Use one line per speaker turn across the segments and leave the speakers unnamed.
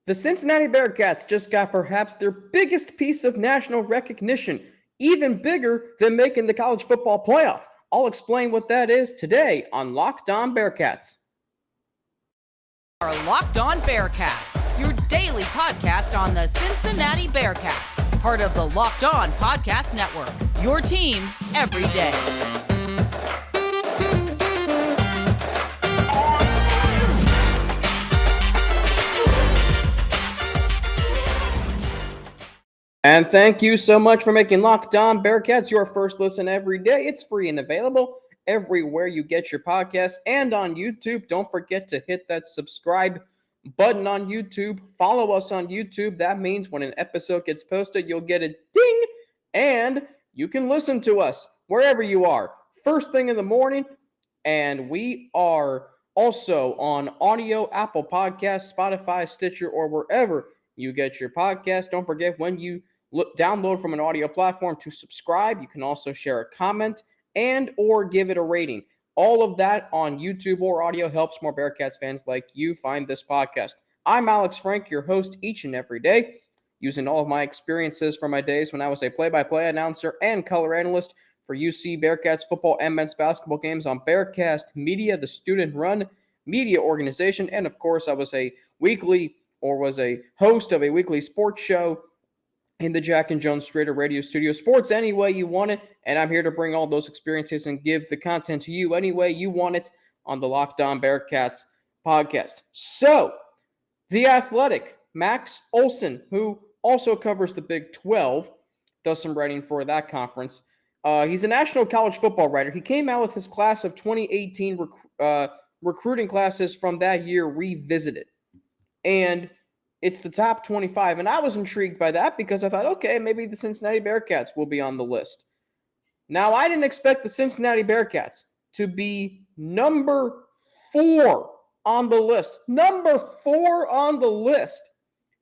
The Cincinnati Bearcats just got perhaps their biggest piece of national recognition, even bigger than making the college football playoff. I'll explain what that is today on Locked On Bearcats.
Our Locked On Bearcats, your daily podcast on the Cincinnati Bearcats, part of the Locked On Podcast Network, your team every day.
And thank you so much for making Locked On Bearcats your first listen every day. It's free and available everywhere you get your podcasts and on YouTube. Don't forget to hit that subscribe button on YouTube. Follow us on YouTube. That means when an episode gets posted, you'll get a ding and you can listen to us wherever you are. First thing in the morning. And we are also on audio, Apple Podcasts, Spotify, Stitcher, or wherever you get your podcast. Don't forget when you download from an audio platform to subscribe. You can also share a comment and or give it a rating. All of that on YouTube or audio helps more Bearcats fans like you find this podcast. I'm Alex Frank, your host each and every day, using all of my experiences from my days when I was a play-by-play announcer and color analyst for UC Bearcats football and men's basketball games on Bearcast Media, the student-run media organization. And of course, I was a host of a weekly sports show in the Jack and Jones Strader radio studio. Sports any way you want it, and I'm here to bring all those experiences and give the content to you any way you want it on the Locked On Bearcats podcast. So, The Athletic, Max Olson, who also covers the Big 12, does some writing for that conference. He's a national college football writer. He came out with his class of 2018 recruiting classes from that year revisited. And it's the top 25. And I was intrigued by that because I thought, okay, maybe the Cincinnati Bearcats will be on the list. Now, I didn't expect the Cincinnati Bearcats to be number 4 on the list. Number 4 on the list.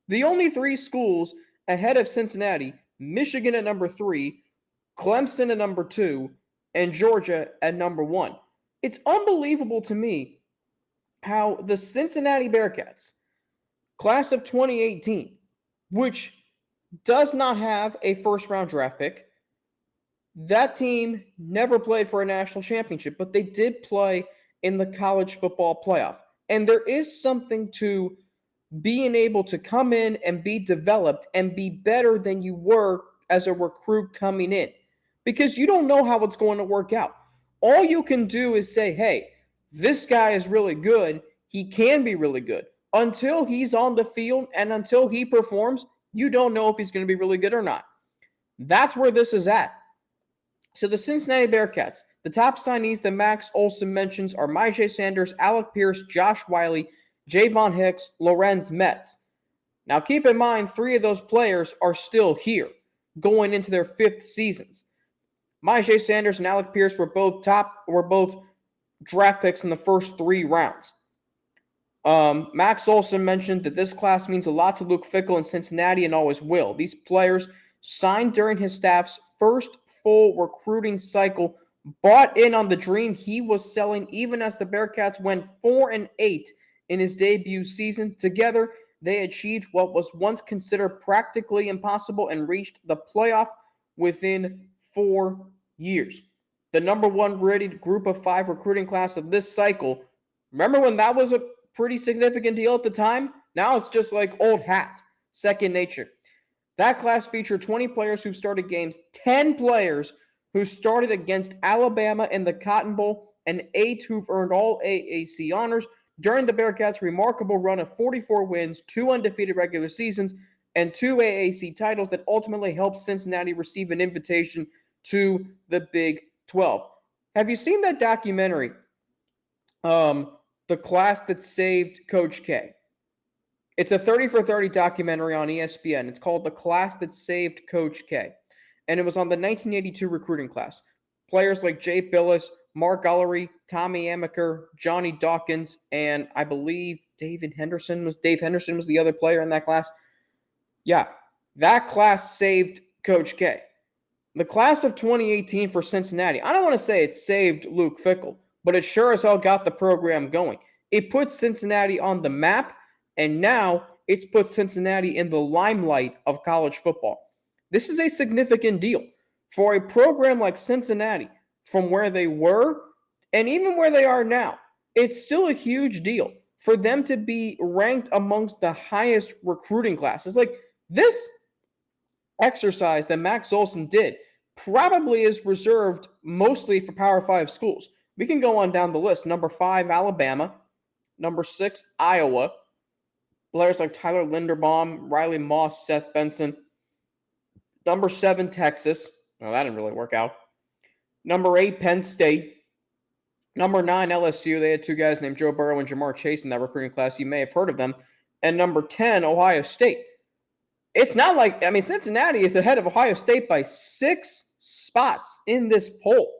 The only 3 schools ahead of Cincinnati, Michigan at number 3, Clemson at number 2, and Georgia at number 1. It's unbelievable to me how the Cincinnati Bearcats, class of 2018, which does not have a first-round draft pick, that team never played for a national championship, but they did play in the college football playoff. And there is something to being able to come in and be developed and be better than you were as a recruit coming in, because you don't know how it's going to work out. All you can do is say, hey, this guy is really good. He can be really good. Until he's on the field and until he performs, you don't know if he's going to be really good or not. That's where this is at. So the Cincinnati Bearcats, the top signees that Max Olson mentions are Myjai Sanders, Alec Pierce, Josh Wiley, Javon Hicks, Lorenz Metz. Now keep in mind, 3 of those players are still here, going into their 5th seasons. Myjai Sanders and Alec Pierce were both draft picks in the first 3 rounds. Max Olson mentioned that this class means a lot to Luke Fickell in Cincinnati and always will. These players signed during his staff's first full recruiting cycle, bought in on the dream he was selling even as the Bearcats went 4-8 in his debut season. Together, they achieved what was once considered practically impossible and reached the playoff within 4 years. The number 1 rated group of 5 recruiting class of this cycle, remember when that was a pretty significant deal at the time? Now it's just like old hat, second nature. That class featured 20 players who started games, 10 players who started against Alabama in the Cotton Bowl, and 8 who've earned all AAC honors during the Bearcats' remarkable run of 44 wins, 2 undefeated regular seasons, and 2 AAC titles that ultimately helped Cincinnati receive an invitation to the Big 12. Have you seen that documentary? The Class That Saved Coach K. It's a 30 for 30 documentary on ESPN. It's called The Class That Saved Coach K. And it was on the 1982 recruiting class. Players like Jay Billis, Mark Gullery, Tommy Amaker, Johnny Dawkins, and I believe Dave Henderson was the other player in that class. Yeah, that class saved Coach K. The class of 2018 for Cincinnati, I don't want to say it saved Luke Fickell, but it sure as hell got the program going. It puts Cincinnati on the map, and now it's put Cincinnati in the limelight of college football. This is a significant deal for a program like Cincinnati from where they were and even where they are now. It's still a huge deal for them to be ranked amongst the highest recruiting classes. Like this exercise that Max Olson did probably is reserved mostly for Power 5 schools. We can go on down the list. Number 5, Alabama. Number 6, Iowa. Players like Tyler Linderbaum, Riley Moss, Seth Benson. Number 7, Texas. Well, that didn't really work out. Number 8, Penn State. Number 9, LSU. They had 2 guys named Joe Burrow and Jamar Chase in that recruiting class. You may have heard of them. And number 10, Ohio State. It's not like, Cincinnati is ahead of Ohio State by 6 spots in this poll.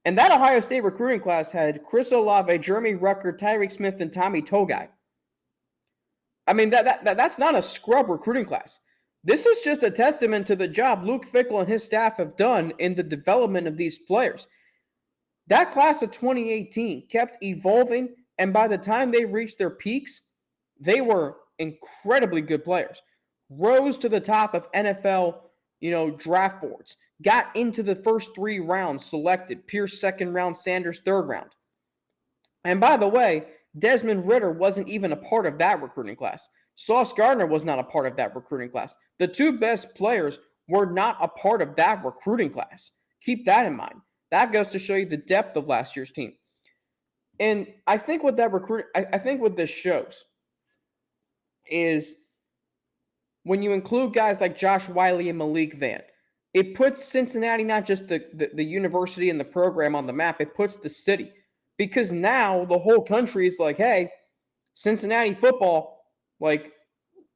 And that Ohio State recruiting class had Chris Olave, Jeremy Rucker, Tyreek Smith, and Tommy Togai. That's not a scrub recruiting class. This is just a testament to the job Luke Fickell and his staff have done in the development of these players. That class of 2018 kept evolving, and by the time they reached their peaks, they were incredibly good players. Rose to the top of NFL, draft boards. Got into the first 3 rounds selected. Pierce second round, Sanders third round. And by the way, Desmond Ridder wasn't even a part of that recruiting class. Sauce Gardner was not a part of that recruiting class. The 2 best players were not a part of that recruiting class. Keep that in mind. That goes to show you the depth of last year's team. And I think what this shows is when you include guys like Josh Wiley and Malik Vann, it puts Cincinnati, not just the university and the program on the map, it puts the city. Because now the whole country is like, hey, Cincinnati football, like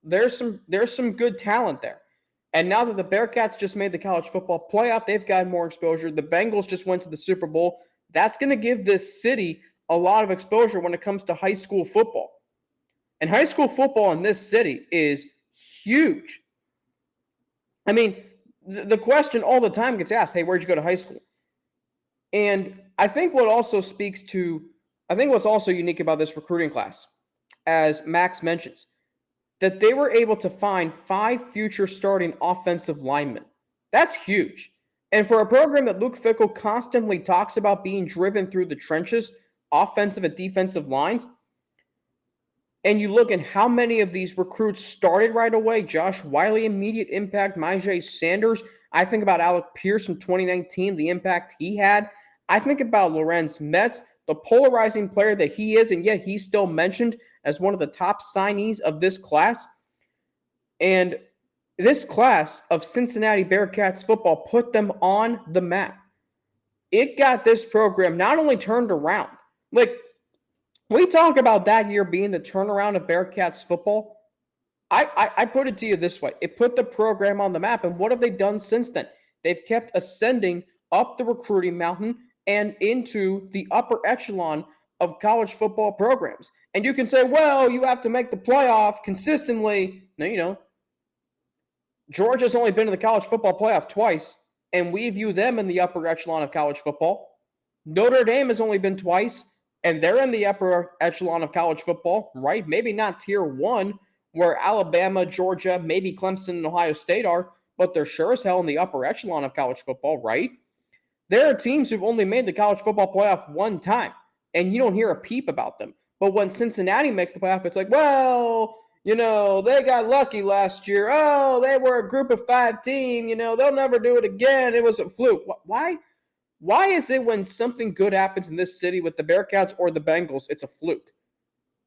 there's some good talent there. And now that the Bearcats just made the college football playoff, they've got more exposure. The Bengals just went to the Super Bowl. That's going to give this city a lot of exposure when it comes to high school football. And high school football in this city is huge. The question all the time gets asked, hey, where'd you go to high school? And I think what's also unique about this recruiting class, as Max mentions, that they were able to find 5 future starting offensive linemen. That's huge. And for a program that Luke Fickell constantly talks about being driven through the trenches, offensive and defensive lines, and you look at how many of these recruits started right away. Josh Wiley, immediate impact. Myjai Sanders. I think about Alec Pierce in 2019, the impact he had. I think about Lorenz Metz, the polarizing player that he is, and yet he's still mentioned as one of the top signees of this class. And this class of Cincinnati Bearcats football put them on the map. It got this program not only turned around, like, we talk about that year being the turnaround of Bearcats football. I put it to you this way. It put the program on the map. And what have they done since then? They've kept ascending up the recruiting mountain and into the upper echelon of college football programs. And you can say, well, you have to make the playoff consistently. No, Georgia's only been to the college football playoff twice, and we view them in the upper echelon of college football. Notre Dame has only been twice, and they're in the upper echelon of college football, right? Maybe not tier 1, where Alabama, Georgia, maybe Clemson, and Ohio State are, but they're sure as hell in the upper echelon of college football, right? There are teams who've only made the college football playoff 1 time, and you don't hear a peep about them. But when Cincinnati makes the playoff, it's like, well, they got lucky last year. Oh, they were a group of 5 team. They'll never do it again. It was a fluke. Why? Why is it when something good happens in this city with the Bearcats or the Bengals, it's a fluke?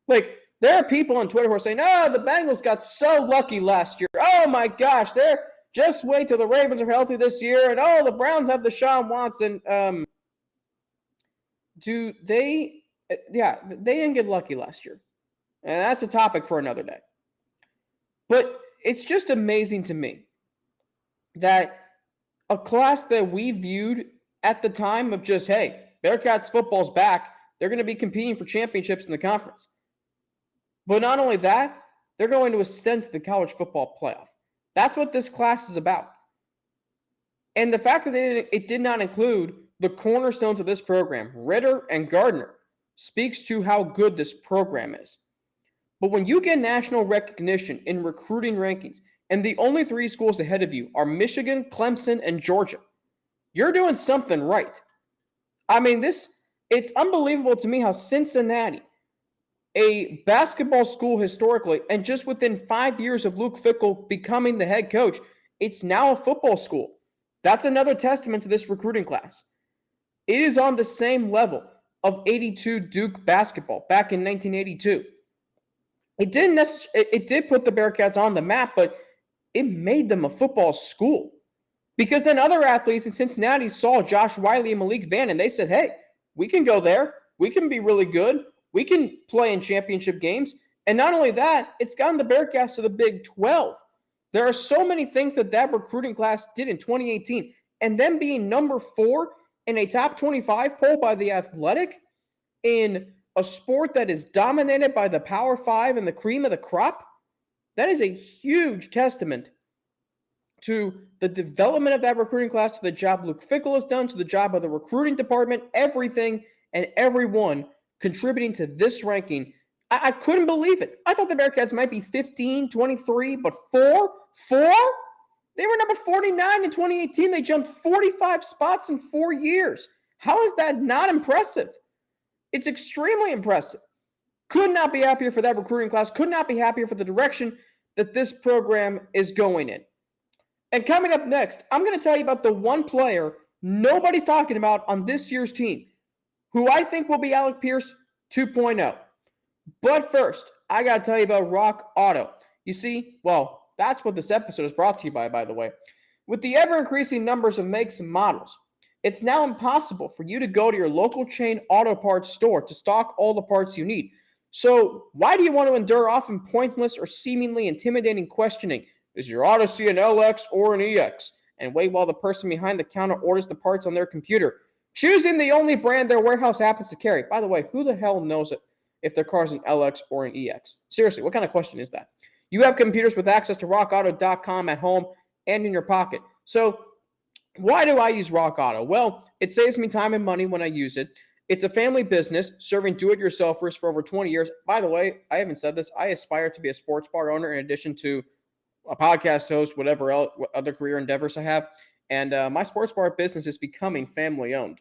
Like, there are people on Twitter who are saying, oh, the Bengals got so lucky last year. Oh, my gosh, just wait till the Ravens are healthy this year. And, oh, the Browns have Deshaun Watson. They didn't get lucky last year. And that's a topic for another day. But it's just amazing to me that a class that we viewed at the time of just, hey, Bearcats football's back. They're going to be competing for championships in the conference. But not only that, they're going to ascend to the college football playoff. That's what this class is about. And the fact that it did not include the cornerstones of this program, Ridder and Gardner, speaks to how good this program is. But when you get national recognition in recruiting rankings, and the only 3 schools ahead of you are Michigan, Clemson, and Georgia, you're doing something right. I mean, it's unbelievable to me how Cincinnati, a basketball school historically, and just within 5 years of Luke Fickell becoming the head coach, it's now a football school. That's another testament to this recruiting class. It is on the same level of 82 Duke basketball back in 1982. It did put the Bearcats on the map, but it made them a football school. Because then other athletes in Cincinnati saw Josh Wiley and Malik Vann, and they said, hey, we can go there. We can be really good. We can play in championship games. And not only that, it's gotten the Bearcats to the Big 12. There are so many things that recruiting class did in 2018. And then being number 4 in a top 25 poll by The Athletic in a sport that is dominated by the Power 5 and the cream of the crop, that is a huge testament to the development of that recruiting class, to the job Luke Fickell has done, to the job of the recruiting department, everything and everyone contributing to this ranking. I couldn't believe it. I thought the Bearcats might be 15, 23, but 4? They were number 49 in 2018. They jumped 45 spots in 4 years. How is that not impressive? It's extremely impressive. Could not be happier for that recruiting class. Could not be happier for the direction that this program is going in. And coming up next, I'm going to tell you about the one player nobody's talking about on this year's team, who I think will be Alec Pierce 2.0. But first, I got to tell you about Rock Auto. You see, well, that's what this episode is brought to you by the way. With the ever-increasing numbers of makes and models, it's now impossible for you to go to your local chain auto parts store to stock all the parts you need. So why do you want to endure often pointless or seemingly intimidating questioning? Is your Odyssey an LX or an EX? And wait while the person behind the counter orders the parts on their computer, choosing the only brand their warehouse happens to carry. By the way, who the hell knows it if their car's an LX or an EX? Seriously, what kind of question is that? You have computers with access to rockauto.com at home and in your pocket. So why do I use Rock Auto? Well, it saves me time and money when I use it. It's a family business serving do-it-yourselfers for over 20 years. By the way, I haven't said this. I aspire to be a sports bar owner in addition to a podcast host, whatever else, other career endeavors I have. And my sports bar business is becoming family-owned.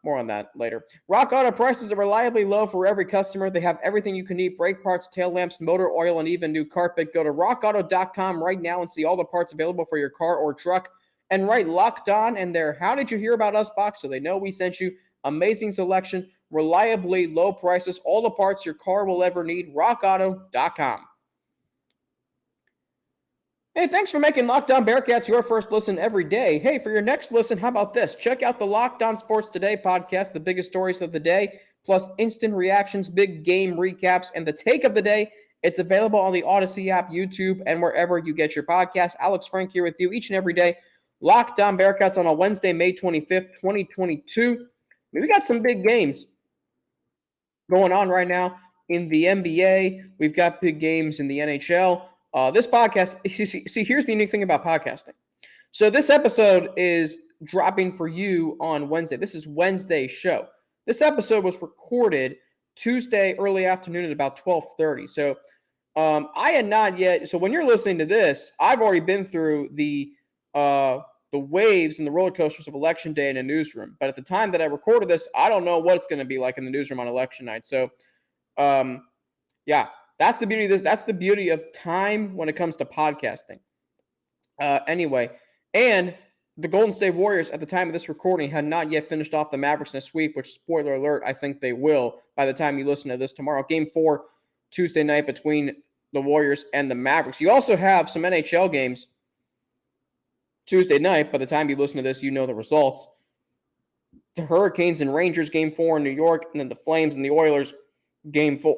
More on that later. Rock Auto prices are reliably low for every customer. They have everything you can need: brake parts, tail lamps, motor oil, and even new carpet. Go to rockauto.com right now and see all the parts available for your car or truck. And write Locked On in their How Did You Hear About Us box so they know we sent you. Amazing selection, reliably low prices, all the parts your car will ever need. rockauto.com. Hey, thanks for making Locked On Bearcats your first listen every day. Hey, for your next listen, how about this? Check out the Locked On Sports Today podcast, the biggest stories of the day, plus instant reactions, big game recaps, and the take of the day. It's available on the Odyssey app, YouTube, and wherever you get your podcasts. Alex Frank here with you each and every day. Locked On Bearcats on a Wednesday, May 25th, 2022. We got some big games going on right now in the NBA. We've got big games in the NHL. This podcast, see, here's the unique thing about podcasting. So this episode is dropping for you on Wednesday. This is Wednesday's show. This episode was recorded Tuesday early afternoon at about 12:30. So I had not yet. So when you're listening to this, I've already been through the waves and the roller coasters of Election Day in a newsroom. But at the time that I recorded this, I don't know what it's going to be like in the newsroom on election night. So, yeah, that's the beauty of this. That's the beauty of time when it comes to podcasting. Anyway, and the Golden State Warriors at the time of this recording had not yet finished off the Mavericks in a sweep, which, spoiler alert, I think they will by the time you listen to this tomorrow. Game 4, Tuesday night between the Warriors and the Mavericks. You also have some NHL games Tuesday night. By the time you listen to this, you know the results. The Hurricanes and Rangers, Game 4 in New York, and then the Flames and the Oilers, Game 4,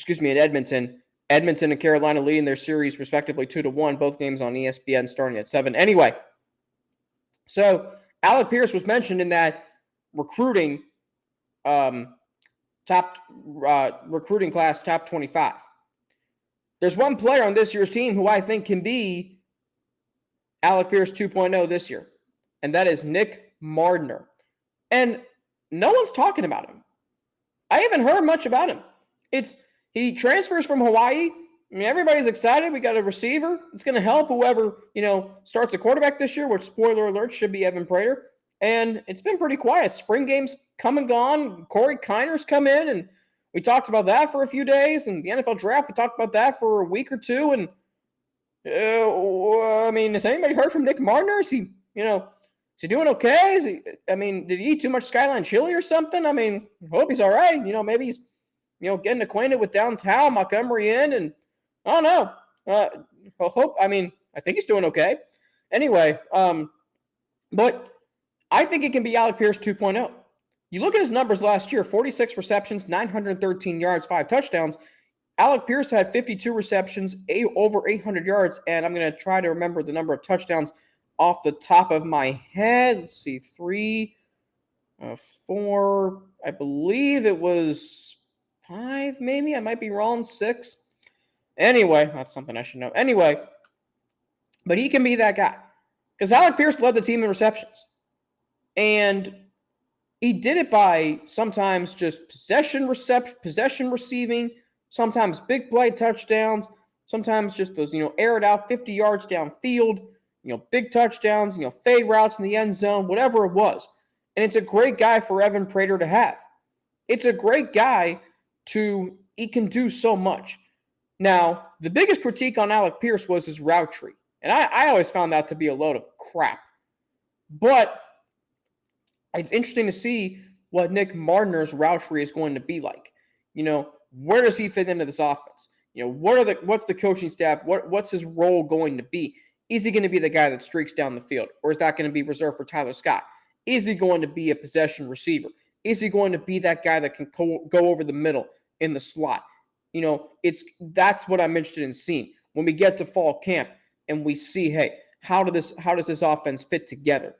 in Edmonton. Edmonton and Carolina leading their series, respectively, 2-1. Both games on ESPN starting at 7. Anyway, so Alec Pierce was mentioned in that recruiting recruiting class, top 25. There's one player on this year's team who I think can be Alec Pierce 2.0 this year, and that is Nick Mardner. And no one's talking about him. I haven't heard much about him. It's He transfers from Hawaii. I mean, everybody's excited. We got a receiver. It's going to help whoever, starts a quarterback this year, which, spoiler alert, should be Evan Prater. And it's been pretty quiet. Spring games come and gone. Corey Kiner's come in, and we talked about that for a few days. And the NFL draft, we talked about that for a week or two. And, has anybody heard from Nick Mardner? Is he doing okay? Did he eat too much Skyline chili or something? I hope he's all right. Maybe he's, getting acquainted with downtown Montgomery Inn, and I don't know. I think he's doing okay. Anyway, but I think it can be Alec Pierce 2.0. You look at his numbers last year, 46 receptions, 913 yards, 5 touchdowns. Alec Pierce had 52 receptions, over 800 yards, and I'm going to try to remember the number of touchdowns off the top of my head. Let's see, 3, 4, I believe it was 5, maybe. I might be wrong, 6. Anyway, that's something I should know. Anyway, but he can be that guy. Because Alec Pierce led the team in receptions. And he did it by sometimes just possession receiving, sometimes big play touchdowns, sometimes just those, air it out 50 yards downfield, big touchdowns, fade routes in the end zone, whatever it was. And it's a great guy for Evan Prater to have. It's a great guy he can do so much. Now, the biggest critique on Alec Pierce was his route tree. And I always found that to be a load of crap. But it's interesting to see what Nick Mardner's route tree is going to be like. Where does he fit into this offense? What's the coaching staff? What's his role going to be? Is he going to be the guy that streaks down the field? Or is that going to be reserved for Tyler Scott? Is he going to be a possession receiver? Is he going to be that guy that can go over the middle in the slot? That's what I'm interested in seeing when we get to fall camp and we see, hey, how does this offense fit together?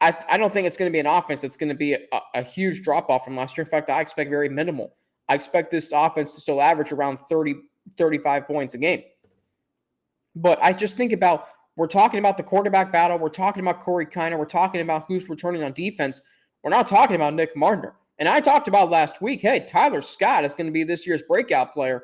I don't think it's going to be an offense that's going to be a huge drop-off from last year. In fact, I expect very minimal. I expect this offense to still average around 30, 35 points a game. But I just think about, we're talking about the quarterback battle. We're talking about Corey Kiner. We're talking about who's returning on defense. We're not talking about Nick Mardner. And I talked about last week, hey, Tyler Scott is going to be this year's breakout player.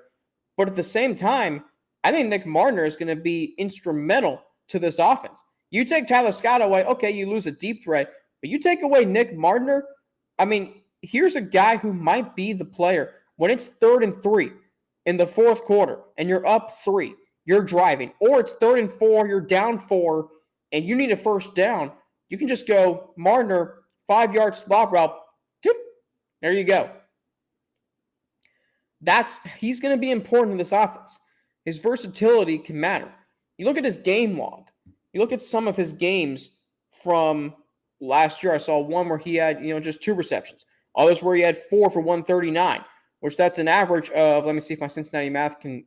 But at the same time, I think Nick Mardner is going to be instrumental to this offense. You take Tyler Scott away, okay, you lose a deep threat. But you take away Nick Mardner, here's a guy who might be the player. When it's 3rd and 3 in the fourth quarter and you're up 3, you're driving. Or it's 3rd and 4, you're down 4, and you need a first down. You can just go, Mardner, 5-yard slot route. There you go. He's going to be important in this offense. His versatility can matter. You look at his game log. You look at some of his games from last year. I saw one where he had, just 2 receptions. Others where he had 4 for 139, which that's an average of, let me see if my Cincinnati math can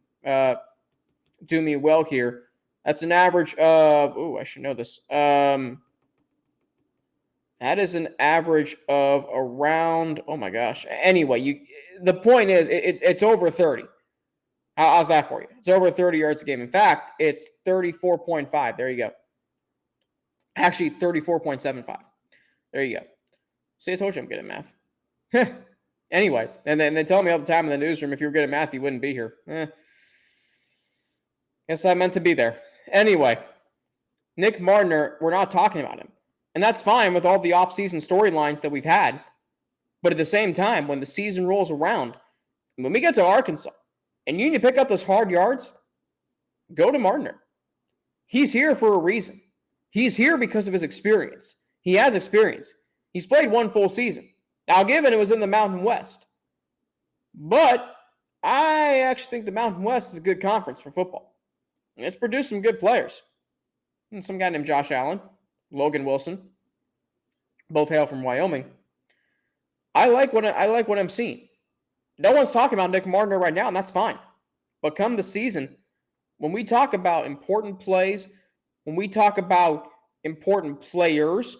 do me well here. That's an average of, I should know this. That is an average of around, oh my gosh. Anyway, the point is it's over 30. How's that for you? It's over 30 yards a game. In fact, it's 34.5. There you go. Actually, 34.75. There you go. See, I told you I'm good at math. Anyway, and then they tell me all the time in the newsroom, if you were good at math, you wouldn't be here. Guess I meant to be there. Anyway, Nick Mardner, we're not talking about him. And that's fine with all the offseason storylines that we've had. But at the same time, when the season rolls around, when we get to Arkansas, and you need to pick up those hard yards, go to Mardner. He's here for a reason. He's here because of his experience. He has experience. He's played 1 full season. Now, given it was in the Mountain West. But I actually think the Mountain West is a good conference for football. And it's produced some good players. And some guy named Josh Allen, Logan Wilson, both hail from Wyoming. I like what I'm seeing. No one's talking about Nick Mardner right now, and that's fine. But come the season, when we talk about important plays, when we talk about important players,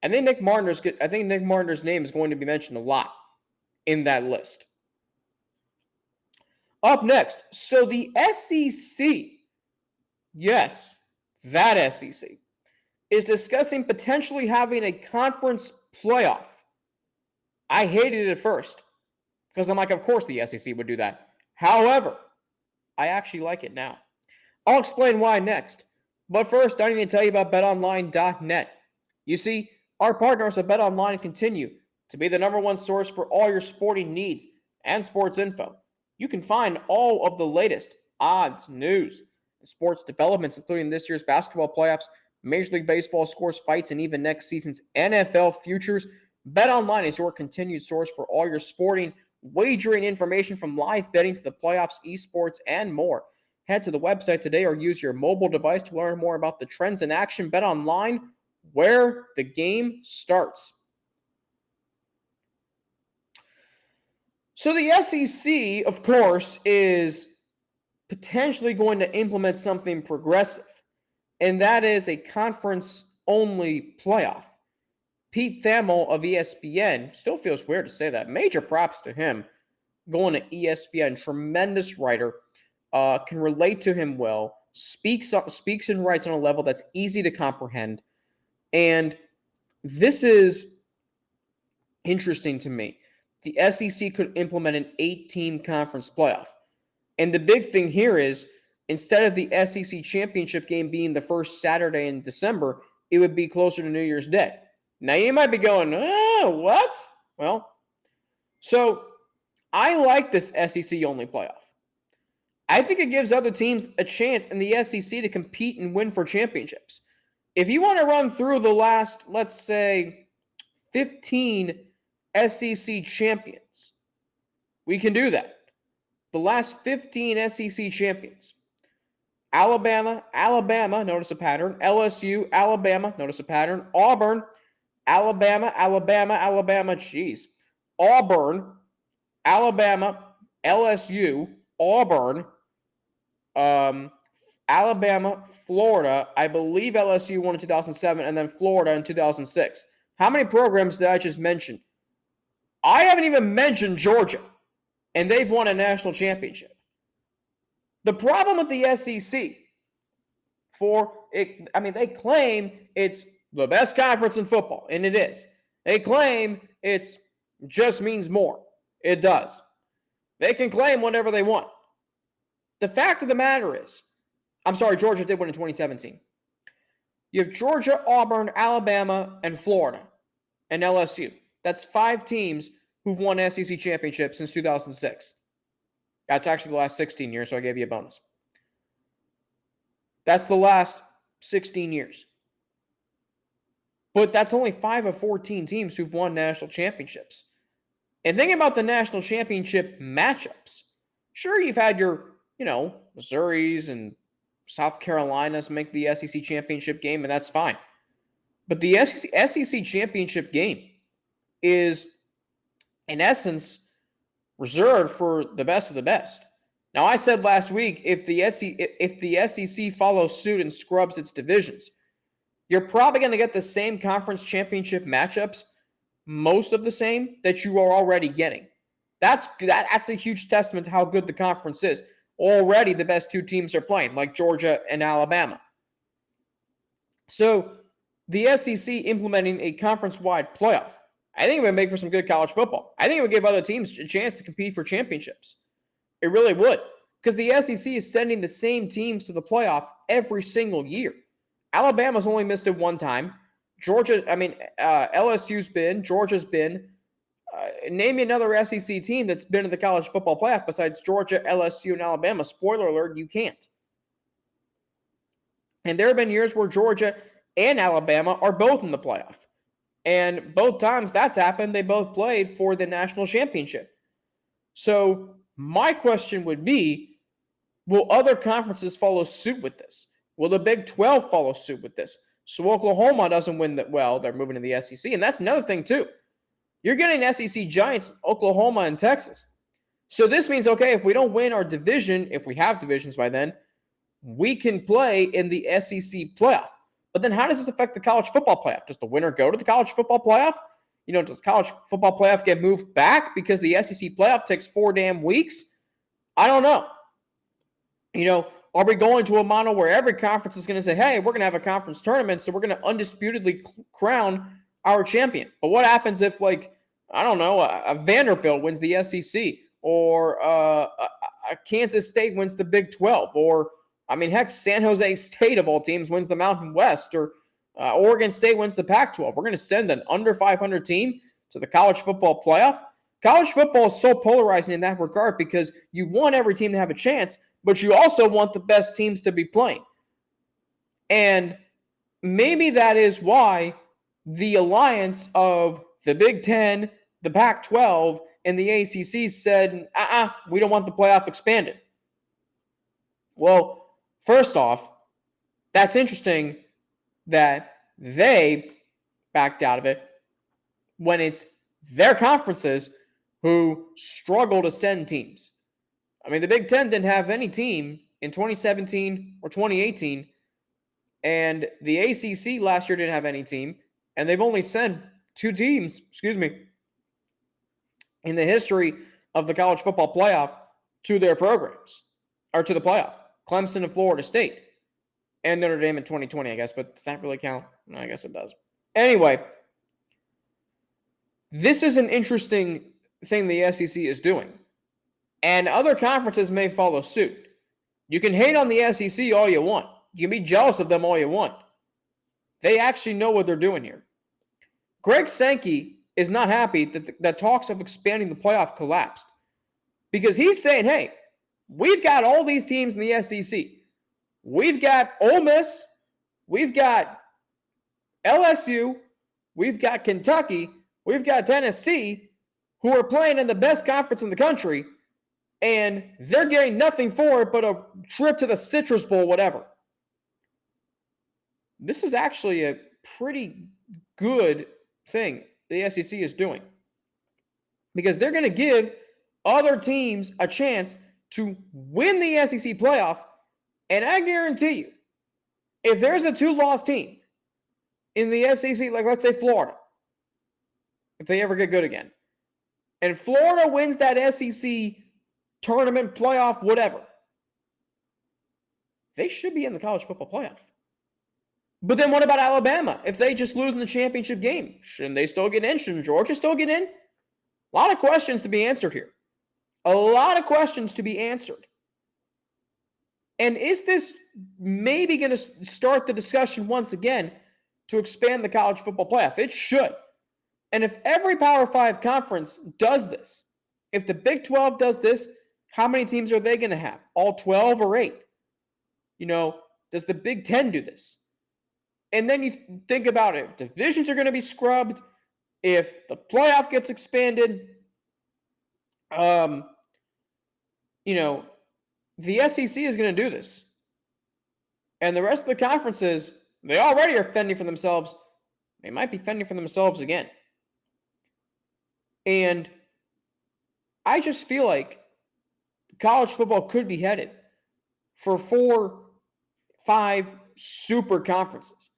I think Nick Mardner's name is going to be mentioned a lot in that list. Up next, so the SEC, yes, that SEC, is discussing potentially having a conference playoff. I hated it at first. Because I'm like, of course the SEC would do that. However, I actually like it now. I'll explain why next. But first, I need to tell you about betonline.net. You see, our partners at BetOnline continue to be the number one source for all your sporting needs and sports info. You can find all of the latest odds, news, and sports developments, including this year's basketball playoffs, Major League Baseball scores, fights, and even next season's NFL futures. BetOnline is your continued source for all your sporting wagering information, from live betting to the playoffs, esports, and more. Head to the website today or use your mobile device to learn more about the trends in action. BetOnline, where the game starts. So the SEC, of course, is potentially going to implement something progressive, and that is a conference-only playoff. Pete Thamel of ESPN, still feels weird to say that, major props to him, going to ESPN, tremendous writer, can relate to him well, speaks and writes on a level that's easy to comprehend, and this is interesting to me. The SEC could implement an 8-team conference playoff. And the big thing here is, instead of the SEC championship game being the first Saturday in December, it would be closer to New Year's Day. Now, you might be going, what? Well, so I like this SEC-only playoff. I think it gives other teams a chance in the SEC to compete and win for championships. If you want to run through the last, let's say, 15 SEC champions, we can do that. The last 15 SEC champions. Alabama, notice a pattern. LSU, Alabama, notice a pattern. Auburn, Alabama, geez. Auburn, Alabama, LSU, Auburn, Alabama, Florida. I believe LSU won in 2007, and then Florida in 2006. How many programs did I just mention? I haven't even mentioned Georgia, and they've won a national championship. The problem with the SEC, they claim it's the best conference in football, and it is. They claim it's just means more. It does. They can claim whatever they want. The fact of the matter is, Georgia did win in 2017. You have Georgia, Auburn, Alabama, and Florida, and LSU. That's 5 teams who've won SEC championships since 2006. That's actually the last 16 years, so I gave you a bonus. That's the last 16 years. But that's only 5 of 14 teams who've won national championships. And thinking about the national championship matchups, sure, you've had your, Missouris and South Carolinas make the SEC championship game, and that's fine. But the SEC championship game is, in essence, reserved for the best of the best. Now, I said last week, if the SEC follows suit and scrubs its divisions, you're probably going to get the same conference championship matchups, most of the same, that you are already getting. That's a huge testament to how good the conference is. Already the best 2 teams are playing, like Georgia and Alabama. So the SEC implementing a conference-wide playoff, I think it would make for some good college football. I think it would give other teams a chance to compete for championships. It really would. Because the SEC is sending the same teams to the playoff every single year. Alabama's only missed it 1 time. LSU's been, Georgia's been. Name me another SEC team that's been in the college football playoff besides Georgia, LSU, and Alabama. Spoiler alert, you can't. And there have been years where Georgia and Alabama are both in the playoff. And both times that's happened, they both played for the national championship. So my question would be, will other conferences follow suit with this? Will the Big 12 follow suit with this? So Oklahoma doesn't win that well, they're moving to the SEC. And that's another thing too. You're getting SEC giants, Oklahoma and Texas. So this means, okay, if we don't win our division, if we have divisions by then, we can play in the SEC playoff. But then how does this affect the college football playoff? Does the winner go to the college football playoff? Does college football playoff get moved back because the SEC playoff takes 4 damn weeks? I don't know. Are we going to a model where every conference is going to say, hey, we're going to have a conference tournament, so we're going to undisputedly crown our champion? But what happens if, I don't know, a Vanderbilt wins the SEC, or a Kansas State wins the Big 12, or, I mean, heck, San Jose State of all teams wins the Mountain West, or Oregon State wins the Pac-12. We're going to send an under 500 team to the college football playoff. College football is so polarizing in that regard because you want every team to have a chance, but you also want the best teams to be playing. And maybe that is why the alliance of the Big Ten, the Pac-12, and the ACC said, we don't want the playoff expanded. Well, first off, that's interesting that they backed out of it when it's their conferences who struggle to send teams. I mean, the Big Ten didn't have any team in 2017 or 2018, and the ACC last year didn't have any team, and they've only sent 2 teams, in the history of the college football playoff to their programs, or to the playoff. Clemson and Florida State, and Notre Dame in 2020, I guess, but does that really count? No, I guess it does. Anyway, this is an interesting thing the SEC is doing, and other conferences may follow suit. You can hate on the SEC all you want. You can be jealous of them all you want. They actually know what they're doing here. Greg Sankey is not happy that talks of expanding the playoff collapsed, because he's saying, hey, we've got all these teams in the SEC. We've got Ole Miss. We've got LSU. We've got Kentucky. We've got Tennessee, who are playing in the best conference in the country, and they're getting nothing for it but a trip to the Citrus Bowl, whatever. This is actually a pretty good thing the SEC is doing, because they're going to give other teams a chance to win the SEC playoff, and I guarantee you, if there's a 2-loss team in the SEC, like let's say Florida, if they ever get good again, and Florida wins that SEC tournament, playoff, whatever, they should be in the college football playoff. But then what about Alabama? If they just lose in the championship game, shouldn't they still get in? Shouldn't Georgia still get in? A lot of questions to be answered here. A lot of questions to be answered. And is this maybe going to start the discussion once again to expand the college football playoff? It should. And if every Power 5 conference does this, if the Big 12 does this, how many teams are they going to have? All 12 or 8? Does the Big 10 do this? And then you think about it. Divisions are going to be scrubbed. If the playoff gets expanded, the SEC is going to do this. And the rest of the conferences, they already are fending for themselves. They might be fending for themselves again. And I just feel like college football could be headed for 4, 5 super conferences.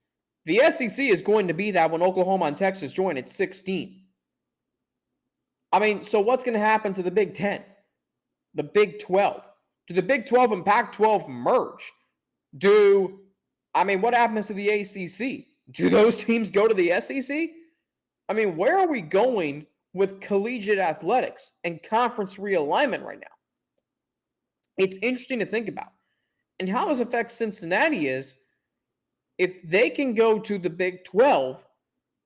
The SEC is going to be that when Oklahoma and Texas join at 16. I mean, so what's going to happen to the Big 10? The Big 12? Do the Big 12 and Pac-12 merge? What happens to the ACC? Do those teams go to the SEC? I mean, where are we going with collegiate athletics and conference realignment right now? It's interesting to think about. And how this affects Cincinnati is, if they can go to the Big 12,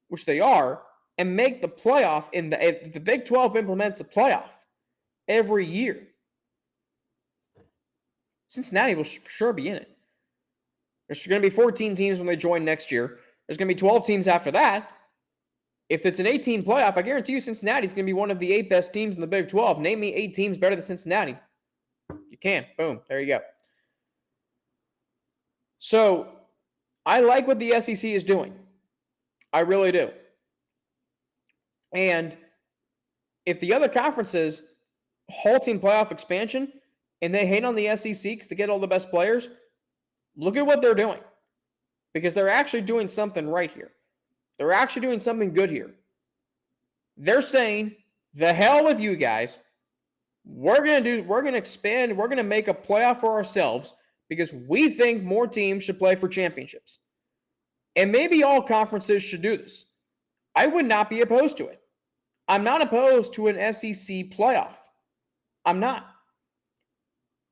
which they are, and make the playoff if the Big 12 implements a playoff every year, Cincinnati will for sure be in it. There's going to be 14 teams when they join next year. There's going to be 12 teams after that. If it's an 18 playoff, I guarantee you Cincinnati's going to be one of the 8 best teams in the Big 12. Name me 8 teams better than Cincinnati. You can. Boom. There you go. So, I like what the SEC is doing. I really do. And if the other conferences halting playoff expansion and they hate on the SEC because they get all the best players, look at what they're doing. Because they're actually doing something right here. They're actually doing something good here. They're saying, the hell with you guys. We're going to expand. We're going to make a playoff for ourselves because we think more teams should play for championships. And maybe all conferences should do this. I would not be opposed to it. I'm not opposed to an SEC playoff. I'm not.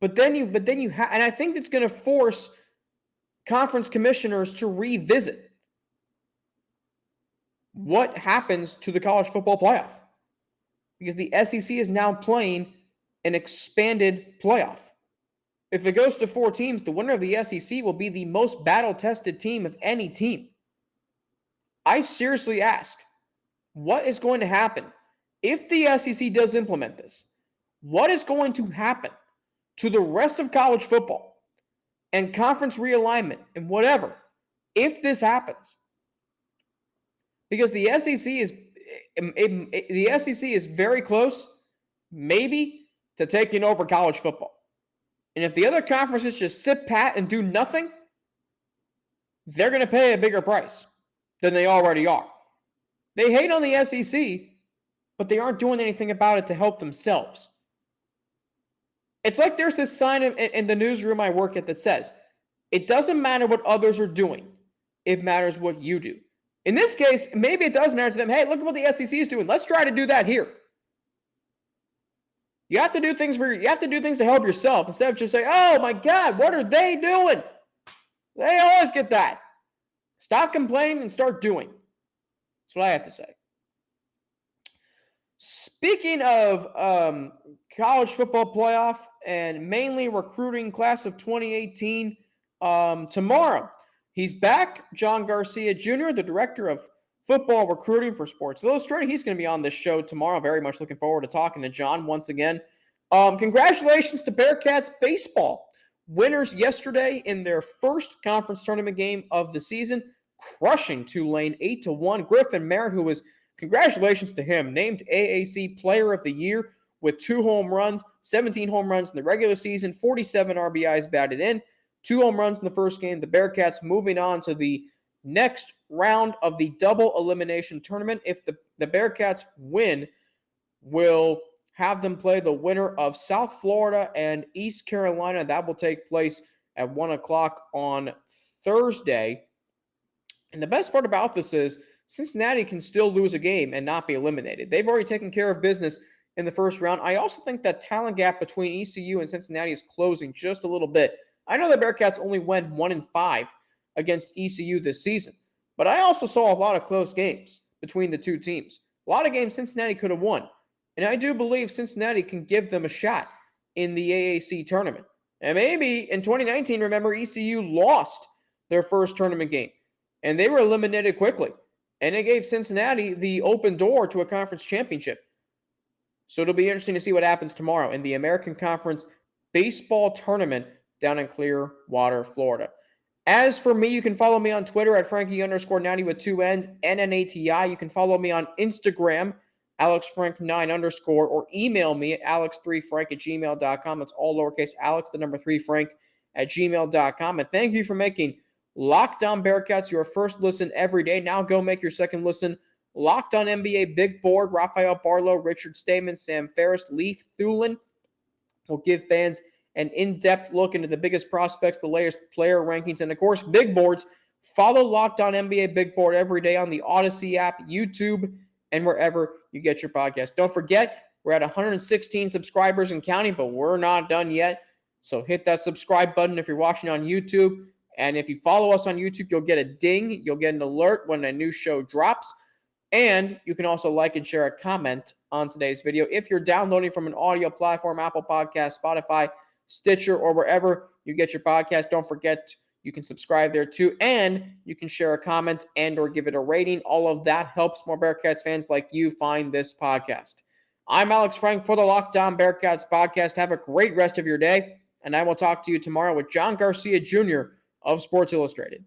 But then you have, and I think it's going to force conference commissioners to revisit what happens to the college football playoff, because the SEC is now playing an expanded playoff. If it goes to 4 teams, the winner of the SEC will be the most battle-tested team of any team. I seriously ask, what is going to happen if the SEC does implement this? What is going to happen to the rest of college football and conference realignment and whatever if this happens? Because the SEC is very close, maybe, to taking over college football. And if the other conferences just sit pat and do nothing, they're going to pay a bigger price than they already are. They hate on the SEC, but they aren't doing anything about it to help themselves. It's like there's this sign in the newsroom I work at that says, it doesn't matter what others are doing. It matters what you do. In this case, maybe it does matter to them. Hey, look at what the SEC is doing. Let's try to do that here. You have to do things to help yourself instead of just saying, oh my God, what are they doing? They always get that. Stop complaining and start doing. That's what I have to say. Speaking of college football playoff and mainly recruiting class of 2018, tomorrow he's back. John Garcia Jr., the director of football recruiting for Sports Illustrated. He's going to be on this show tomorrow. Very much looking forward to talking to John once again. Congratulations to Bearcats baseball. Winners yesterday in their first conference tournament game of the season, crushing Tulane 8-1. Griffin Merritt, who was, congratulations to him, named AAC Player of the Year with 2 home runs, 17 home runs in the regular season, 47 RBIs batted in, 2 home runs in the first game. The Bearcats moving on to the next round of the double elimination tournament. If the Bearcats win, will have them play the winner of South Florida and East Carolina. That will take place at 1 o'clock on Thursday. And the best part about this is Cincinnati can still lose a game and not be eliminated. They've already taken care of business in the first round. I also think that talent gap between ECU and Cincinnati is closing just a little bit. I know the Bearcats only went 1-5 against ECU this season, but I also saw a lot of close games between the two teams. A lot of games Cincinnati could have won. And I do believe Cincinnati can give them a shot in the AAC tournament. And maybe in 2019, remember, ECU lost their first tournament game, and they were eliminated quickly. And it gave Cincinnati the open door to a conference championship. So it'll be interesting to see what happens tomorrow in the American Conference Baseball Tournament down in Clearwater, Florida. As for me, you can follow me on Twitter at Frankie_90 with 2 N's, NNATI. You can follow me on Instagram, AlexFrank9_, or email me at alex3frank@gmail.com. That's all lowercase Alex, the number 3 Frank @gmail.com. And thank you for making Locked On Bearcats your first listen every day. Now go make your second listen Locked On NBA Big Board. Rafael Barlow, Richard Stamen, Sam Ferris, Leif Thulin will give fans an in-depth look into the biggest prospects, the latest player rankings, and of course, big boards. Follow Locked On NBA Big Board every day on the Odyssey app, YouTube, and wherever you get your podcast. Don't forget, we're at 116 subscribers and counting, but we're not done yet. So hit that subscribe button if you're watching on YouTube. And if you follow us on YouTube, you'll get a ding. You'll get an alert when a new show drops. And you can also like and share a comment on today's video. If you're downloading from an audio platform, Apple Podcasts, Spotify, Stitcher, or wherever you get your podcast, don't forget you can subscribe there too. And you can share a comment and or give it a rating. All of that helps more Bearcats fans like you find this podcast. I'm Alex Frank for the Locked On Bearcats podcast. Have a great rest of your day. And I will talk to you tomorrow with John Garcia Jr. of Sports Illustrated.